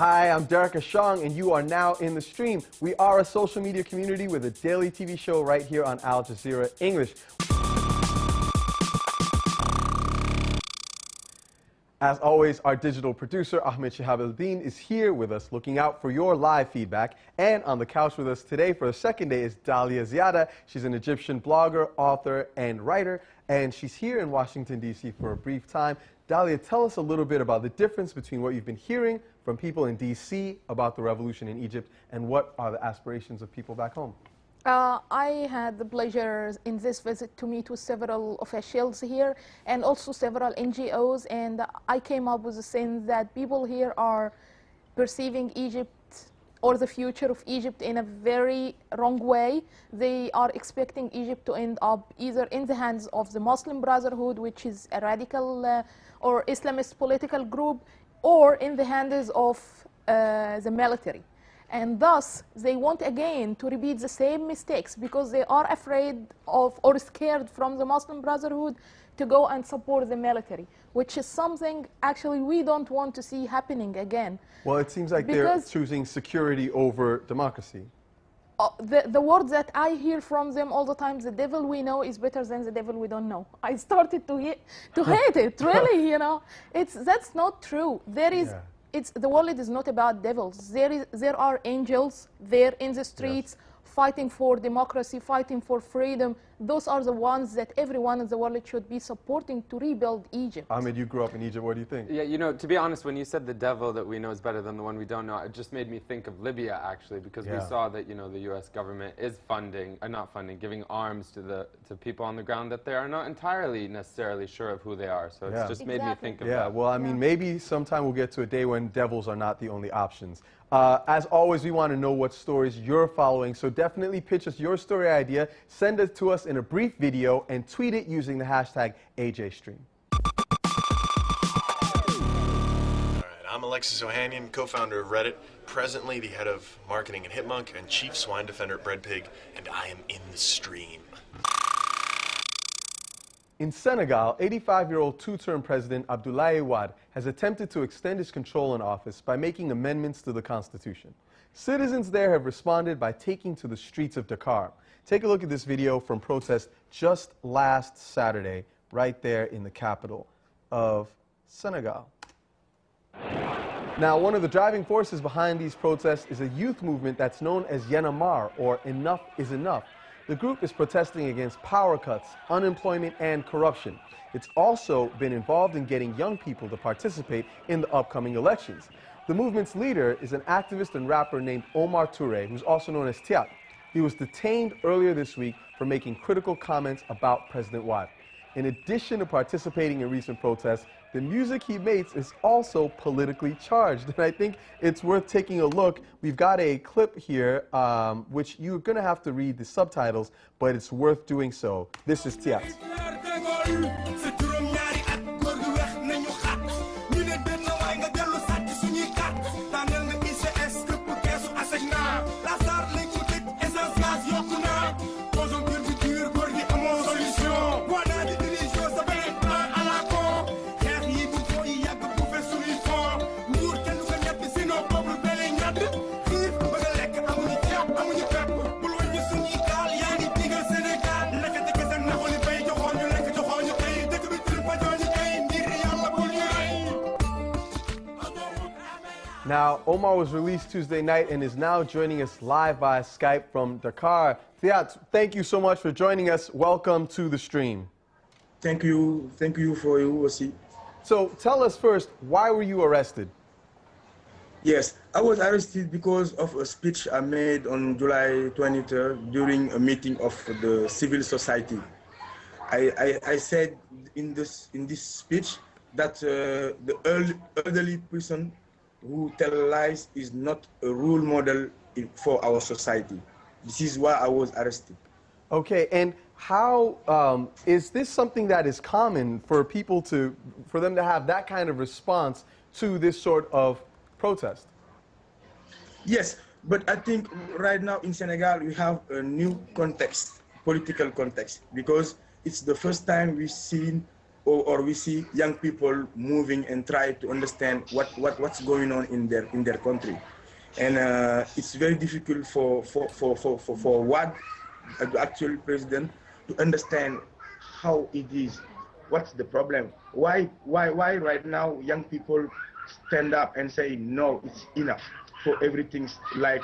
Hi, I'm Derek Ashong, and you are now in the stream. We are a social media community with a daily TV show right here on Al Jazeera English. As always, our digital producer, Ahmed Shihab El-Din, is here with us, looking out for your live feedback. And on the couch with us today for the second day is Jazira. She's an Egyptian blogger, author, and writer. And she's here in Washington, D.C. for a brief time. Dalia, tell us a little bit about the difference between what you've been hearing from people in D.C. about the revolution in Egypt and what are the aspirations of people back home. I had the pleasure in this visit to meet with several officials here and also several NGOs, and I came up with the sense that people here are perceiving Egypt or the future of Egypt in a very wrong way. They are expecting Egypt to end up either in the hands of the Muslim Brotherhood, which is a radical or Islamist political group, or in the hands of the military. And thus, they want again to repeat the same mistakes because they are afraid of or scared from the Muslim Brotherhood to go and support the military, which is something actually we don't want to see happening again. Well, it seems like they're choosing security over democracy. The word that I hear from them all the time, the devil we know is better than the devil we don't know. I started to hate it, really, you know. That's not true. There is... Yeah. The world is not about devils. There are angels there in the streets, yes, fighting for democracy, fighting for freedom. Those are the ones that everyone in the world should be supporting to rebuild Egypt. Ahmed, you grew up in Egypt. What do you think? Yeah, you know, to be honest, when you said the devil that we know is better than the one we don't know, it just made me think of Libya, actually, because we saw that, you know, the U.S. government is funding, giving arms to people on the ground that they are not entirely necessarily sure of who they are. So it's just made me think of that. Yeah, well, I mean, maybe sometime we'll get to a day when devils are not the only options. As always, we want to know what stories you're following, so definitely pitch us your story idea, send it to us in a brief video, and tweet it using the hashtag AJStream. All right, I'm Alexis Ohanian, co-founder of Reddit, presently the head of marketing at Hitmonk and chief swine defender at Breadpig, and I am in the stream. In Senegal, 85-year-old two-term President Abdoulaye Wade has attempted to extend his control in office by making amendments to the constitution. Citizens there have responded by taking to the streets of Dakar. Take a look at this video from protests just last Saturday, right there in the capital of Senegal. Now, one of the driving forces behind these protests is a youth movement that's known as Y'en a marre, or Enough is Enough. The group is protesting against power cuts, unemployment, and corruption. It's also been involved in getting young people to participate in the upcoming elections. The movement's leader is an activist and rapper named Omar Touré, who's also known as Tiat. He was detained earlier this week for making critical comments about President Wade. In addition to participating in recent protests, the music he makes is also politically charged. And I think it's worth taking a look. We've got a clip here, which you're going to have to read the subtitles, but it's worth doing so. This is Tiat. Now, Omar was released Tuesday night and is now joining us live via Skype from Dakar. Thiat, thank you so much for joining us. Welcome to the stream. Thank you for you aussi. So tell us first, why were you arrested? Yes, I was arrested because of a speech I made on July 23rd during a meeting of the civil society. I said in this speech that the elderly person who tell lies is not a role model for our society. This is why I was arrested. Okay, and how is this something that is common for people for them to have that kind of response to this sort of protest? Yes, but I think right now in Senegal we have a new context, political context, because it's the first time we've seen or we see young people moving and try to understand what's going on in their country. And it's very difficult for what the actual president to understand how it is, what's the problem, why right now young people stand up and say no, it's enough for everything like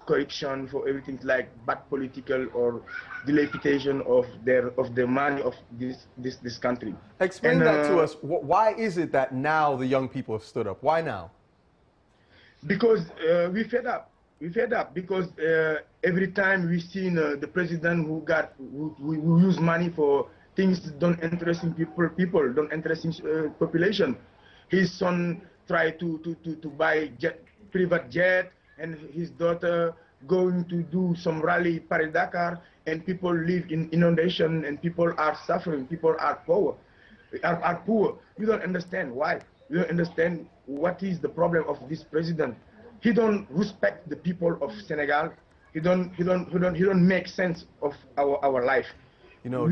corruption, for everything like bad political or dilapidation of the money of this country. Explain that to us. Why is it that now the young people have stood up? Why now? Because we fed up. We fed up because every time we seen the president who use money for things don't interesting people don't interesting population. His son tried to buy private jet, and his daughter going to do some rally Paris Dakar, and people live in inundation, and people are suffering. People are poor. Are poor. We don't understand why. We don't understand what is the problem of this president. He don't respect the people of Senegal. He don't make sense of our life. You know,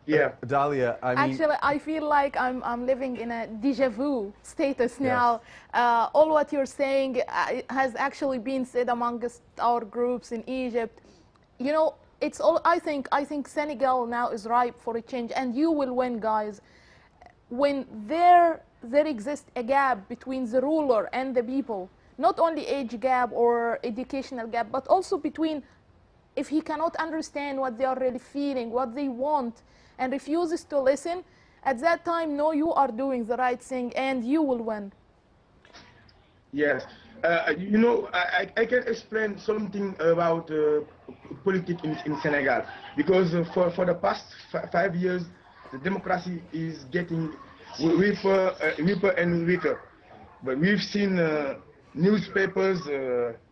yeah. Dalia, I mean, actually, I feel like I'm living in a déjà vu status now. Yes. All what you're saying has actually been said amongst our groups in Egypt. You know, it's all. I think Senegal now is ripe for a change, and you will win, guys. When there exists a gap between the ruler and the people, not only age gap or educational gap, but also between, if he cannot understand what they are really feeling, what they want, and refuses to listen, at that time, no, you are doing the right thing and you will win. Yes. You know, I can explain something about politics in Senegal, because for the past 5 years, the democracy is getting weaker and weaker. But we've seen newspapers,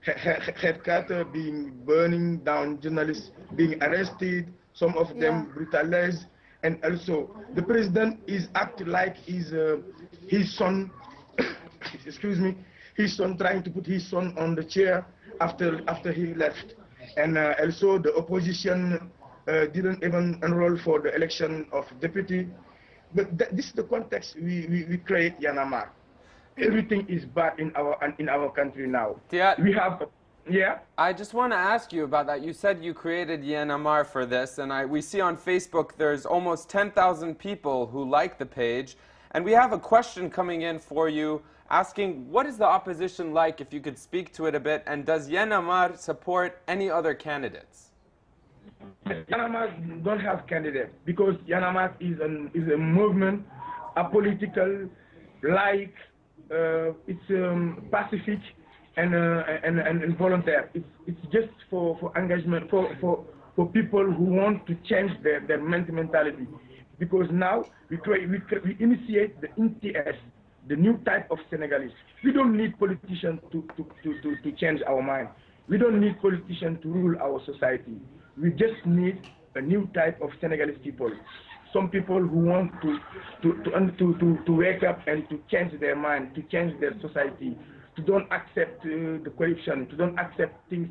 headquarters being burning down, journalists being arrested, some of them brutalized, and also the president is acting like his son, excuse me, his son trying to put his son on the chair after he left, and also the opposition didn't even enroll for the election of deputy. But this is the context we create Yanamar. Everything is bad in our country now. We have, yeah. I just want to ask you about that. You said you created Yanamar for this, and we see on Facebook there's almost 10,000 people who like the page, and we have a question coming in for you asking, what is the opposition like, if you could speak to it a bit, and does Yanamar support any other candidates? Yanamar don't have candidates because Yanamar is a movement, a political, like it's pacific and voluntary. It's just for engagement for people who want to change their mentality. Because now we initiate the NTS, the new type of Senegalese. We don't need politicians to change our mind. We don't need politicians to rule our society. We just need a new type of Senegalese people. Some people who want to wake up and to change their mind, to change their society, to don't accept the corruption, to don't accept things,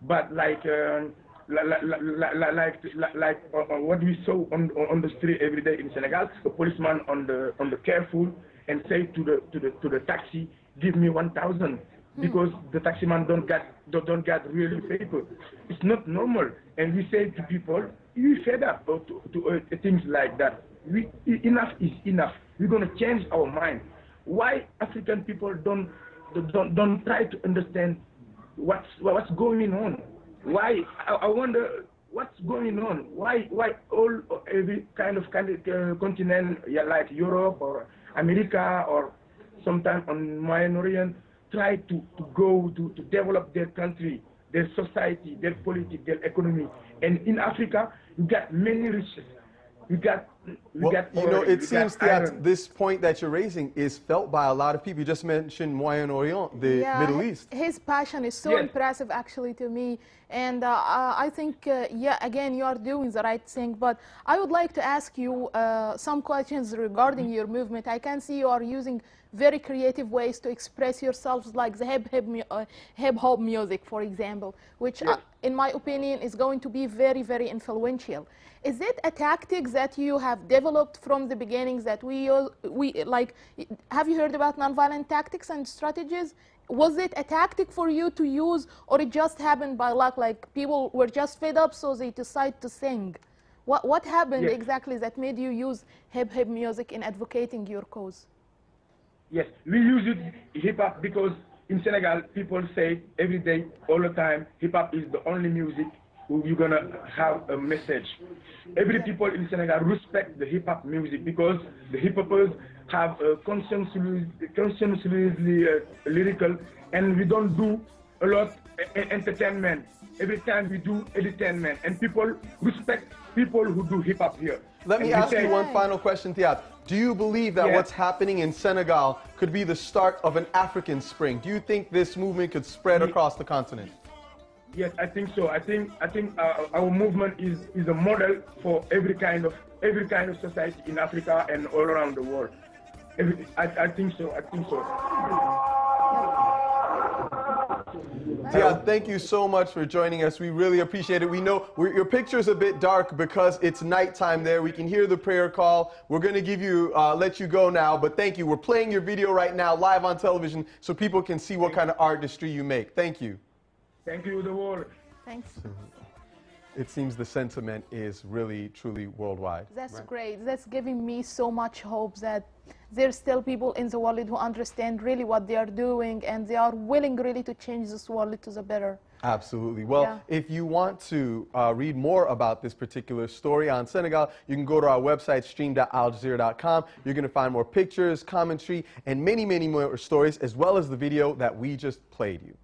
but like what we saw on the street every day in Senegal, a policeman on the careful and say to the taxi, give me 1,000, because the taximan don't get really paper. It's not normal, and we say to people, you fed up to things like that. Enough is enough. We're gonna change our mind. Why African people don't try to understand what's going on? Why? I wonder what's going on. Why every kind of continent, like Europe or America or sometimes on Mayan Orient, try to go to develop their country, their society, their politics, their economy. And in Africa, you got many riches. We got you know, it seems that iron. this point that you're raising is felt by a lot of people. You just mentioned Moyen Orient, the Middle East. His passion is so impressive, actually, to me. And I think, yeah, again, you are doing the right thing. But I would like to ask you some questions regarding your movement. I can see you are using very creative ways to express yourselves, like the hip-hop music, for example, which, in my opinion, is going to be very, very influential. Is it a tactic that you have have developed from the beginnings that we like. Have you heard about nonviolent tactics and strategies? Was it a tactic for you to use, or it just happened by luck? Like people were just fed up, so they decided to sing. What happened exactly that made you use hip-hop music in advocating your cause? Yes, we use it hip-hop because in Senegal, people say every day, all the time, hip-hop is the only music you're going to have a message. Every people in Senegal respect the hip-hop music because the hip-hoppers have a consciously lyrical, and we don't do a lot entertainment. Every time we do entertainment, and people respect people who do hip-hop here. Let me ask you one final question, Thiat. Do you believe that what's happening in Senegal could be the start of an African spring? Do you think this movement could spread across the continent? Yes, I think so. I think our movement is a model for every kind of society in Africa and all around the world. I think so. I think so. Thiat, thank you so much for joining us. We really appreciate it. We know your picture's a bit dark because it's nighttime there. We can hear the prayer call. We're going to give you, let you go now, but thank you. We're playing your video right now live on television so people can see what kind of artistry you make. Thank you. Thank you, the world. Thanks. It seems the sentiment is really, truly worldwide. That's great. That's giving me so much hope that there's still people in the world who understand really what they are doing, and they are willing really to change this world to the better. Absolutely. Well, if you want to read more about this particular story on Senegal, you can go to our website, stream.aljazira.com. You're going to find more pictures, commentary, and many, many more stories, as well as the video that we just played you.